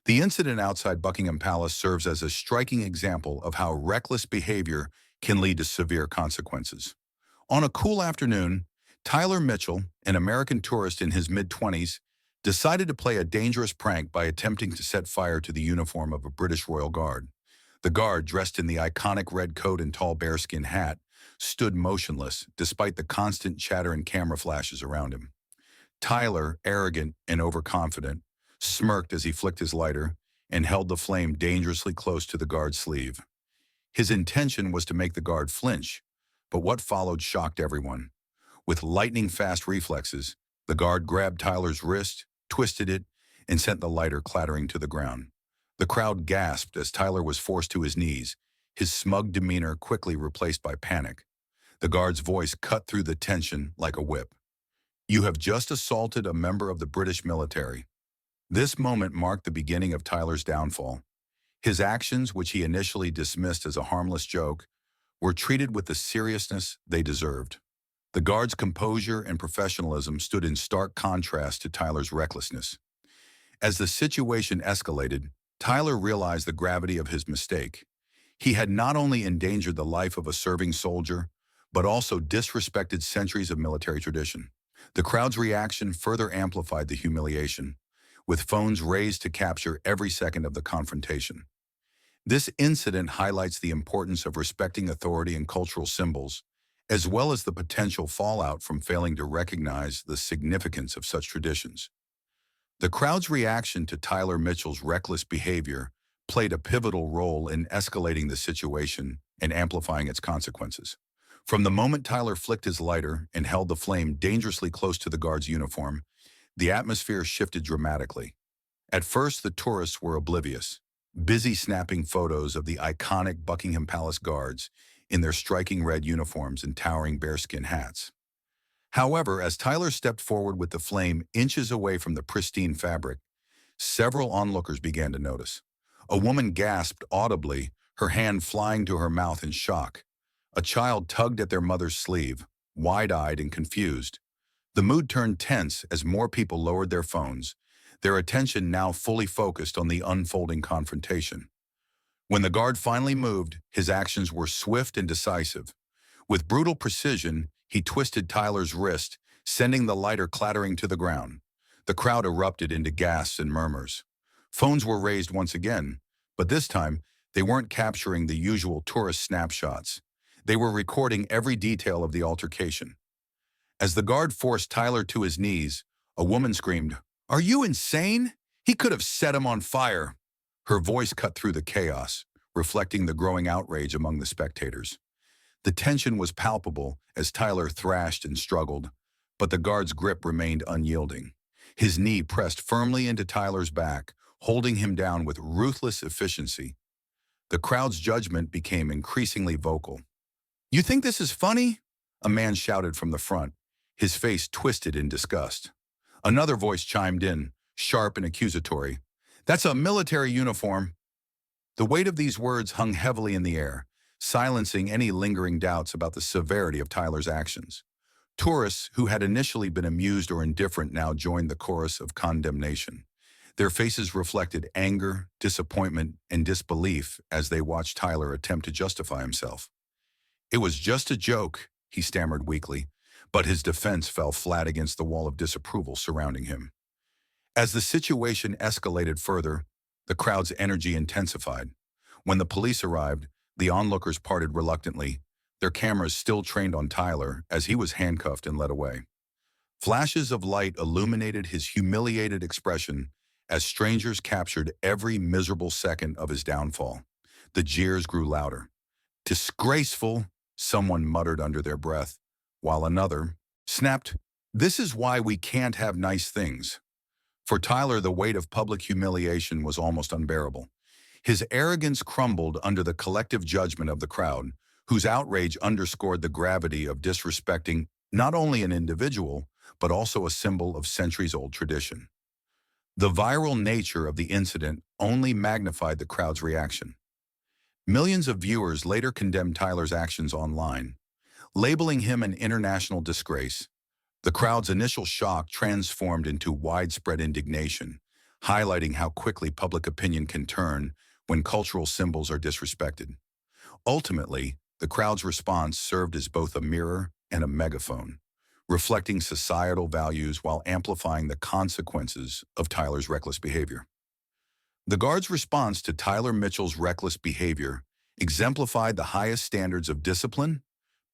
The incident outside Buckingham Palace serves as a striking example of how reckless behavior can lead to severe consequences. On a cool afternoon, Tyler Mitchell, an American tourist in his mid-20s, decided to play a dangerous prank by attempting to set fire to the uniform of a British royal guard. The guard, dressed in the iconic red coat and tall bearskin hat, stood motionless despite the constant chatter and camera flashes around him. Tyler, arrogant and overconfident, smirked as he flicked his lighter and held the flame dangerously close to the guard's sleeve. His intention was to make the guard flinch, but what followed shocked everyone. With lightning-fast reflexes, the guard grabbed Tyler's wrist, twisted it, and sent the lighter clattering to the ground. The crowd gasped as Tyler was forced to his knees, his smug demeanor quickly replaced by panic. The guard's voice cut through the tension like a whip. "You have just assaulted a member of the British military." This moment marked the beginning of Tyler's downfall. His actions, which he initially dismissed as a harmless joke, were treated with the seriousness they deserved. The guard's composure and professionalism stood in stark contrast to Tyler's recklessness. As the situation escalated, Tyler realized the gravity of his mistake. He had not only endangered the life of a serving soldier, but also disrespected centuries of military tradition. The crowd's reaction further amplified the humiliation, with phones raised to capture every second of the confrontation. This incident highlights the importance of respecting authority and cultural symbols, as well as the potential fallout from failing to recognize the significance of such traditions. The crowd's reaction to Tyler Mitchell's reckless behavior played a pivotal role in escalating the situation and amplifying its consequences. From the moment Tyler flicked his lighter and held the flame dangerously close to the guard's uniform, the atmosphere shifted dramatically. At first, the tourists were oblivious, busy snapping photos of the iconic Buckingham Palace guards in their striking red uniforms and towering bearskin hats. However, as Tyler stepped forward with the flame inches away from the pristine fabric, several onlookers began to notice. A woman gasped audibly, her hand flying to her mouth in shock. A child tugged at their mother's sleeve, wide-eyed and confused. The mood turned tense as more people lowered their phones, their attention now fully focused on the unfolding confrontation. When the guard finally moved, his actions were swift and decisive. With brutal precision, he twisted Tyler's wrist, sending the lighter clattering to the ground. The crowd erupted into gasps and murmurs. Phones were raised once again, but this time, they weren't capturing the usual tourist snapshots. They were recording every detail of the altercation. As the guard forced Tyler to his knees, a woman screamed, "Are you insane? He could have set him on fire." Her voice cut through the chaos, reflecting the growing outrage among the spectators. The tension was palpable as Tyler thrashed and struggled, but the guard's grip remained unyielding. His knee pressed firmly into Tyler's back, holding him down with ruthless efficiency. The crowd's judgment became increasingly vocal. "You think this is funny?" a man shouted from the front, his face twisted in disgust. Another voice chimed in, sharp and accusatory. "That's a military uniform." The weight of these words hung heavily in the air, silencing any lingering doubts about the severity of Tyler's actions. Tourists who had initially been amused or indifferent now joined the chorus of condemnation. Their faces reflected anger, disappointment, and disbelief as they watched Tyler attempt to justify himself. "It was just a joke," he stammered weakly, but his defense fell flat against the wall of disapproval surrounding him. As the situation escalated further, the crowd's energy intensified. When the police arrived, the onlookers parted reluctantly, their cameras still trained on Tyler as he was handcuffed and led away. Flashes of light illuminated his humiliated expression as strangers captured every miserable second of his downfall. The jeers grew louder. "Disgraceful," someone muttered under their breath, while another snapped, "This is why we can't have nice things." For Tyler, the weight of public humiliation was almost unbearable. His arrogance crumbled under the collective judgment of the crowd, whose outrage underscored the gravity of disrespecting not only an individual, but also a symbol of centuries-old tradition. The viral nature of the incident only magnified the crowd's reaction. Millions of viewers later condemned Tyler's actions online, labeling him an international disgrace. The crowd's initial shock transformed into widespread indignation, highlighting how quickly public opinion can turn when cultural symbols are disrespected. Ultimately, the crowd's response served as both a mirror and a megaphone, reflecting societal values while amplifying the consequences of Tyler's reckless behavior. The guard's response to Tyler Mitchell's reckless behavior exemplified the highest standards of discipline,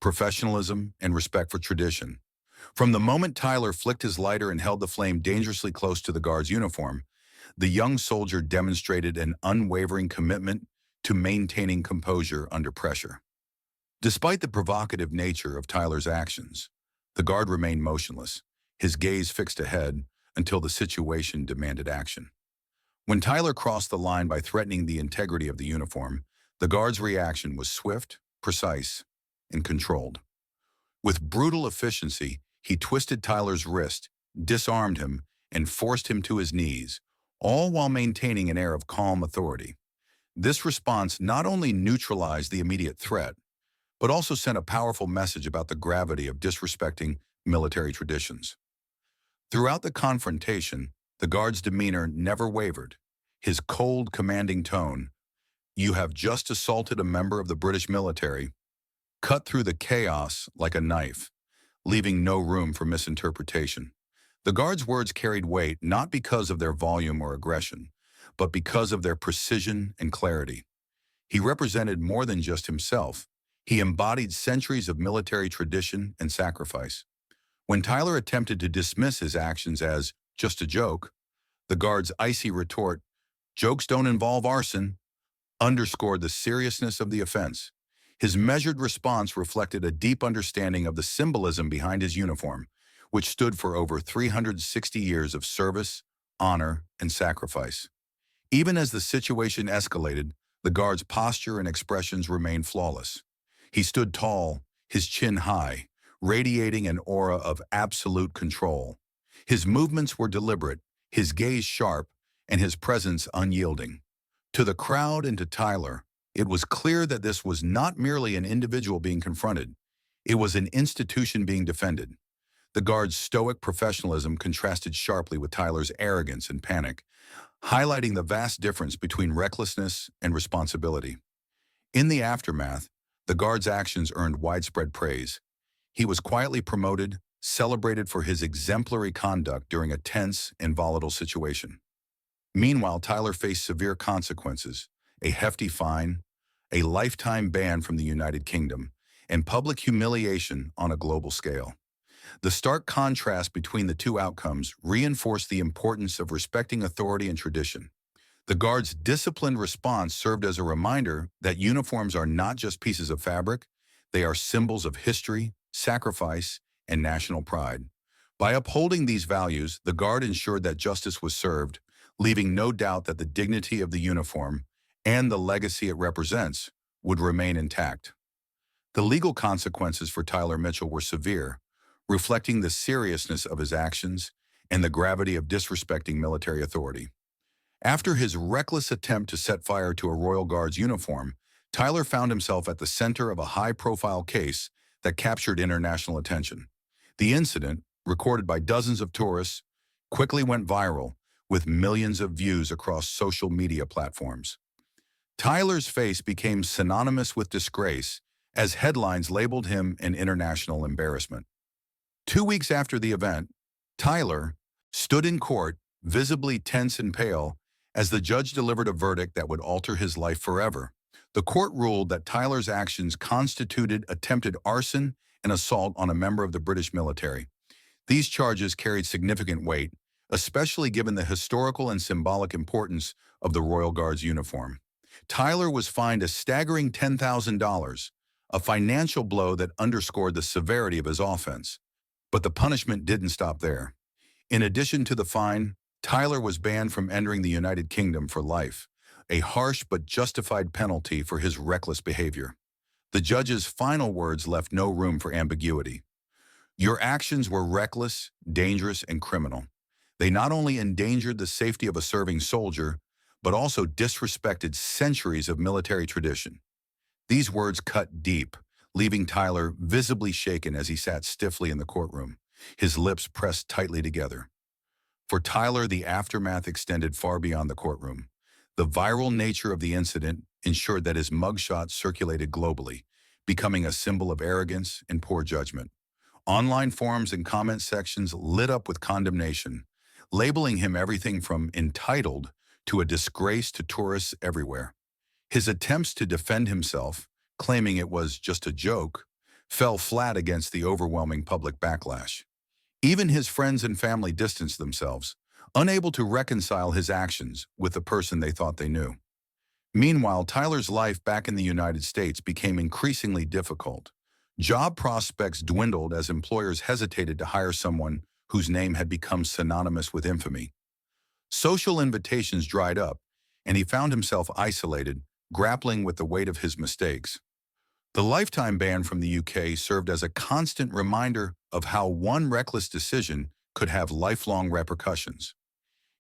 professionalism, and respect for tradition. From the moment Tyler flicked his lighter and held the flame dangerously close to the guard's uniform, the young soldier demonstrated an unwavering commitment to maintaining composure under pressure. Despite the provocative nature of Tyler's actions, the guard remained motionless, his gaze fixed ahead until the situation demanded action. When Tyler crossed the line by threatening the integrity of the uniform, the guard's reaction was swift, precise, and controlled. With brutal efficiency, he twisted Tyler's wrist, disarmed him, and forced him to his knees, all while maintaining an air of calm authority. This response not only neutralized the immediate threat, but also sent a powerful message about the gravity of disrespecting military traditions. Throughout the confrontation, the guard's demeanor never wavered. His cold, commanding tone, "You have just assaulted a member of the British military," cut through the chaos like a knife, leaving no room for misinterpretation. The guard's words carried weight not because of their volume or aggression, but because of their precision and clarity. He represented more than just himself. He embodied centuries of military tradition and sacrifice. When Tyler attempted to dismiss his actions as just a joke, the guard's icy retort, "Jokes don't involve arson," underscored the seriousness of the offense. His measured response reflected a deep understanding of the symbolism behind his uniform, which stood for over 360 years of service, honor, and sacrifice. Even as the situation escalated, the guard's posture and expressions remained flawless. He stood tall, his chin high, radiating an aura of absolute control. His movements were deliberate, his gaze sharp, and his presence unyielding. To the crowd and to Tyler, it was clear that this was not merely an individual being confronted. It was an institution being defended. The guard's stoic professionalism contrasted sharply with Tyler's arrogance and panic, highlighting the vast difference between recklessness and responsibility. In the aftermath, the guard's actions earned widespread praise. He was quietly promoted, celebrated for his exemplary conduct during a tense and volatile situation. Meanwhile, Tyler faced severe consequences, a hefty fine, a lifetime ban from the United Kingdom, and public humiliation on a global scale. The stark contrast between the two outcomes reinforced the importance of respecting authority and tradition. The guard's disciplined response served as a reminder that uniforms are not just pieces of fabric, they are symbols of history, sacrifice, and national pride. By upholding these values, the guard ensured that justice was served, leaving no doubt that the dignity of the uniform and the legacy it represents would remain intact. The legal consequences for Tyler Mitchell were severe, reflecting the seriousness of his actions and the gravity of disrespecting military authority. After his reckless attempt to set fire to a Royal Guards uniform, Tyler found himself at the center of a high-profile case that captured international attention. The incident, recorded by dozens of tourists, quickly went viral, with millions of views across social media platforms. Tyler's face became synonymous with disgrace as headlines labeled him an international embarrassment. 2 weeks after the event, Tyler stood in court, visibly tense and pale, as the judge delivered a verdict that would alter his life forever. The court ruled that Tyler's actions constituted attempted arson and assault on a member of the British military. These charges carried significant weight, especially given the historical and symbolic importance of the Royal Guards uniform. Tyler was fined a staggering $10,000, a financial blow that underscored the severity of his offense. But the punishment didn't stop there. In addition to the fine, Tyler was banned from entering the United Kingdom for life, a harsh but justified penalty for his reckless behavior. The judge's final words left no room for ambiguity. "Your actions were reckless, dangerous, and criminal. They not only endangered the safety of a serving soldier, but also disrespected centuries of military tradition." These words cut deep, leaving Tyler visibly shaken as he sat stiffly in the courtroom, his lips pressed tightly together. For Tyler, the aftermath extended far beyond the courtroom. The viral nature of the incident ensured that his mugshot circulated globally, becoming a symbol of arrogance and poor judgment. Online forums and comment sections lit up with condemnation, labeling him everything from entitled to a disgrace to tourists everywhere. His attempts to defend himself, claiming it was just a joke, fell flat against the overwhelming public backlash. Even his friends and family distanced themselves, unable to reconcile his actions with the person they thought they knew. Meanwhile, Tyler's life back in the United States became increasingly difficult. Job prospects dwindled as employers hesitated to hire someone whose name had become synonymous with infamy. Social invitations dried up, and he found himself isolated, grappling with the weight of his mistakes. The lifetime ban from the UK served as a constant reminder of how one reckless decision could have lifelong repercussions.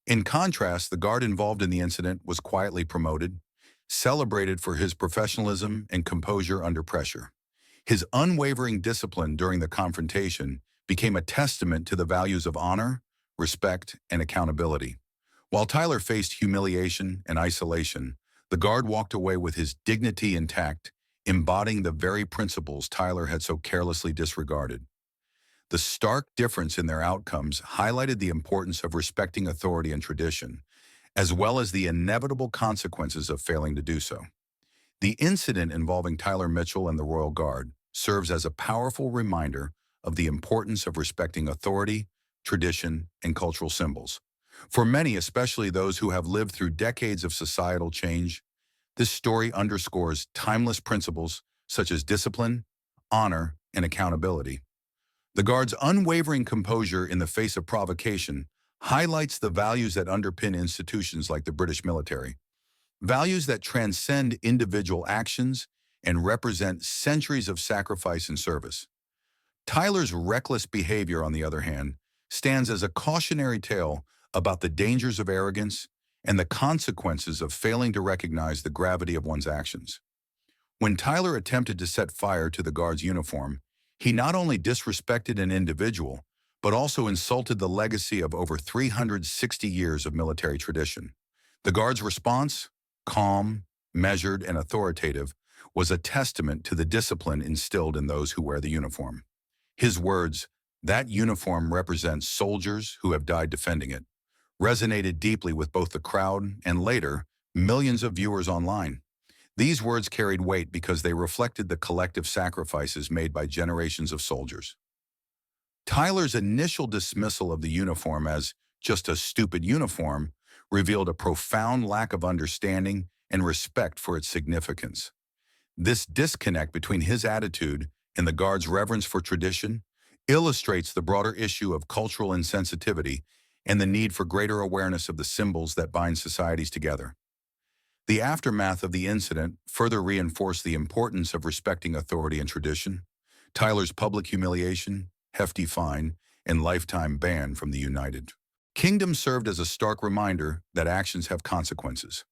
In contrast, the guard involved in the incident was quietly promoted, celebrated for his professionalism and composure under pressure. His unwavering discipline during the confrontation became a testament to the values of honor, respect, and accountability. While Tyler faced humiliation and isolation, the guard walked away with his dignity intact, embodying the very principles Tyler had so carelessly disregarded. The stark difference in their outcomes highlighted the importance of respecting authority and tradition, as well as the inevitable consequences of failing to do so. The incident involving Tyler Mitchell and the Royal Guard serves as a powerful reminder of the importance of respecting authority, tradition, and cultural symbols. For many, especially those who have lived through decades of societal change, this story underscores timeless principles such as discipline, honor, and accountability. The guard's unwavering composure in the face of provocation highlights the values that underpin institutions like the British military, values that transcend individual actions and represent centuries of sacrifice and service. Tyler's reckless behavior, on the other hand, stands as a cautionary tale about the dangers of arrogance and the consequences of failing to recognize the gravity of one's actions. When Tyler attempted to set fire to the guard's uniform, he not only disrespected an individual, but also insulted the legacy of over 360 years of military tradition. The guard's response, calm, measured, and authoritative, was a testament to the discipline instilled in those who wear the uniform. His words, "That uniform represents soldiers who have died defending it," resonated deeply with both the crowd and later, millions of viewers online. These words carried weight because they reflected the collective sacrifices made by generations of soldiers. Tyler's initial dismissal of the uniform as just a stupid uniform revealed a profound lack of understanding and respect for its significance. This disconnect between his attitude and the guard's reverence for tradition illustrates the broader issue of cultural insensitivity and the need for greater awareness of the symbols that bind societies together. The aftermath of the incident further reinforced the importance of respecting authority and tradition. Tyler's public humiliation, hefty fine, and lifetime ban from the United Kingdom served as a stark reminder that actions have consequences.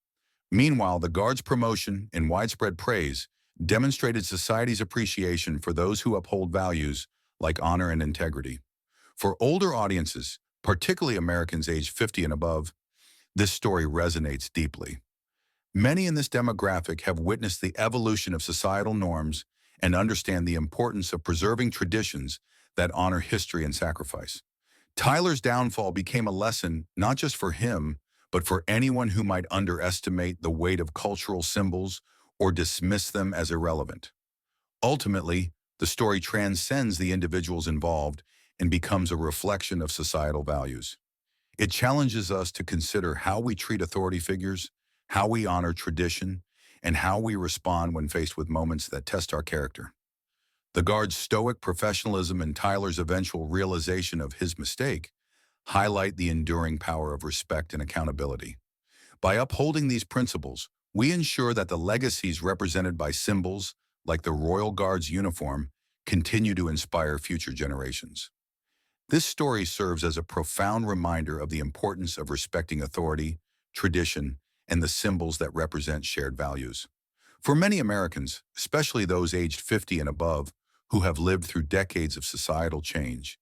Meanwhile, the guard's promotion and widespread praise demonstrated society's appreciation for those who uphold values like honor and integrity. For older audiences, particularly Americans aged 50 and above, this story resonates deeply. Many in this demographic have witnessed the evolution of societal norms and understand the importance of preserving traditions that honor history and sacrifice. Tyler's downfall became a lesson not just for him, but for anyone who might underestimate the weight of cultural symbols or dismiss them as irrelevant. Ultimately, the story transcends the individuals involved and becomes a reflection of societal values. It challenges us to consider how we treat authority figures, how we honor tradition, and how we respond when faced with moments that test our character. The guard's stoic professionalism and Tyler's eventual realization of his mistake highlight the enduring power of respect and accountability. By upholding these principles, we ensure that the legacies represented by symbols like the Royal Guard's uniform continue to inspire future generations. This story serves as a profound reminder of the importance of respecting authority, tradition, and the symbols that represent shared values. For many Americans, especially those aged 50 and above, who have lived through decades of societal change,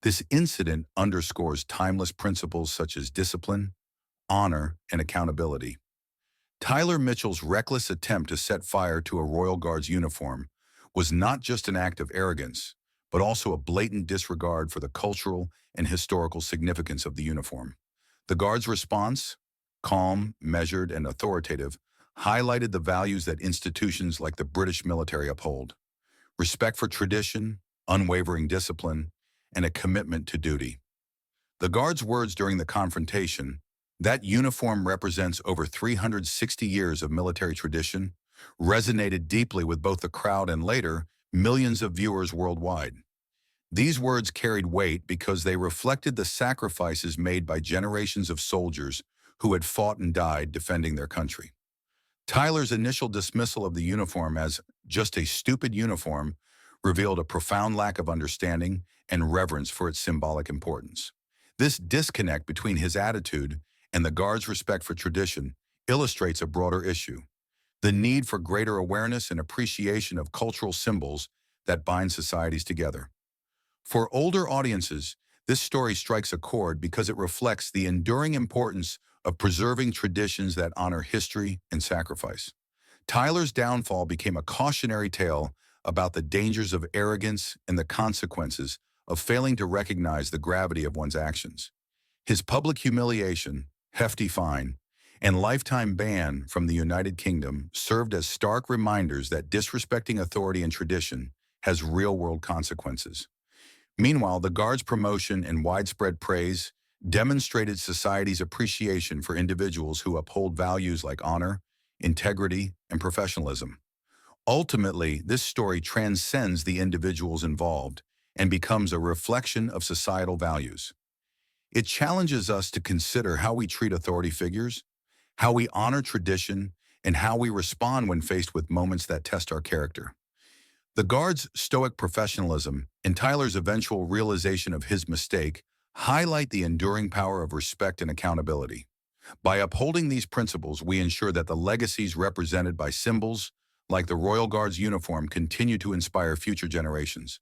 This incident underscores timeless principles such as discipline, honor, and accountability. Tyler Mitchell's reckless attempt to set fire to a Royal Guards uniform was not just an act of arrogance, but also a blatant disregard for the cultural and historical significance of the uniform. The Guards' response, calm, measured, and authoritative, highlighted the values that institutions like the British military uphold: respect for tradition, unwavering discipline, and a commitment to duty. The Guards' words during the confrontation, "That uniform represents over 360 years of military tradition," resonated deeply with both the crowd and later, millions of viewers worldwide. These words carried weight because they reflected the sacrifices made by generations of soldiers who had fought and died defending their country. Tyler's initial dismissal of the uniform as just a stupid uniform revealed a profound lack of understanding and reverence for its symbolic importance. This disconnect between his attitude and the Guards' respect for tradition illustrates a broader issue: the need for greater awareness and appreciation of cultural symbols that bind societies together. For older audiences, this story strikes a chord because it reflects the enduring importance of preserving traditions that honor history and sacrifice. Tyler's downfall became a cautionary tale about the dangers of arrogance and the consequences of failing to recognize the gravity of one's actions. His public humiliation, hefty fine, and lifetime ban from the United Kingdom served as stark reminders that disrespecting authority and tradition has real-world consequences. Meanwhile, the Guards' promotion and widespread praise demonstrated society's appreciation for individuals who uphold values like honor, integrity, and professionalism. Ultimately, this story transcends the individuals involved and becomes a reflection of societal values. It challenges us to consider how we treat authority figures, how we honor tradition, and how we respond when faced with moments that test our character. The Guards' stoic professionalism and Tyler's eventual realization of his mistake highlight the enduring power of respect and accountability. By upholding these principles, we ensure that the legacies represented by symbols like the Royal Guards uniform continue to inspire future generations.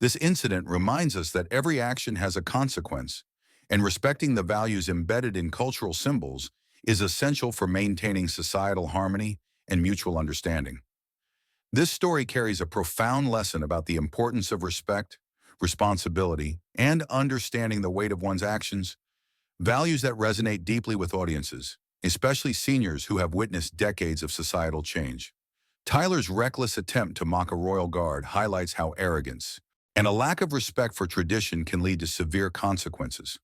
This incident reminds us that every action has a consequence, and respecting the values embedded in cultural symbols is essential for maintaining societal harmony and mutual understanding. This story carries a profound lesson about the importance of respect, responsibility, and understanding the weight of one's actions, values that resonate deeply with audiences, especially seniors who have witnessed decades of societal change. Tyler's reckless attempt to mock a royal guard highlights how arrogance and a lack of respect for tradition can lead to severe consequences.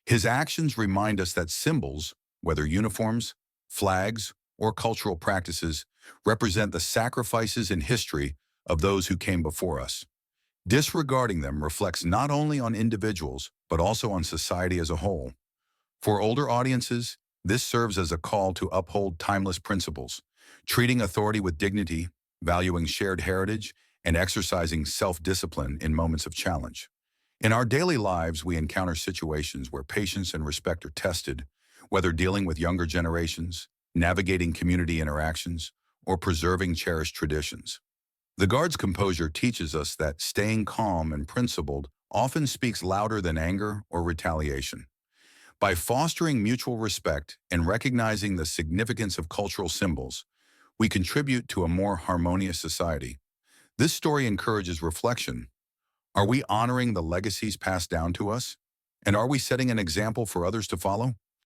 His actions remind us that symbols, whether uniforms, flags, or cultural practices, represent the sacrifices and history of those who came before us. Disregarding them reflects not only on individuals, but also on society as a whole. For older audiences, this serves as a call to uphold timeless principles, treating authority with dignity, valuing shared heritage, and exercising self-discipline in moments of challenge. In our daily lives, we encounter situations where patience and respect are tested, whether dealing with younger generations, navigating community interactions, or preserving cherished traditions. The Guard's composure teaches us that staying calm and principled often speaks louder than anger or retaliation. By fostering mutual respect and recognizing the significance of cultural symbols, we contribute to a more harmonious society. This story encourages reflection. Are we honoring the legacies passed down to us? And are we setting an example for others to follow?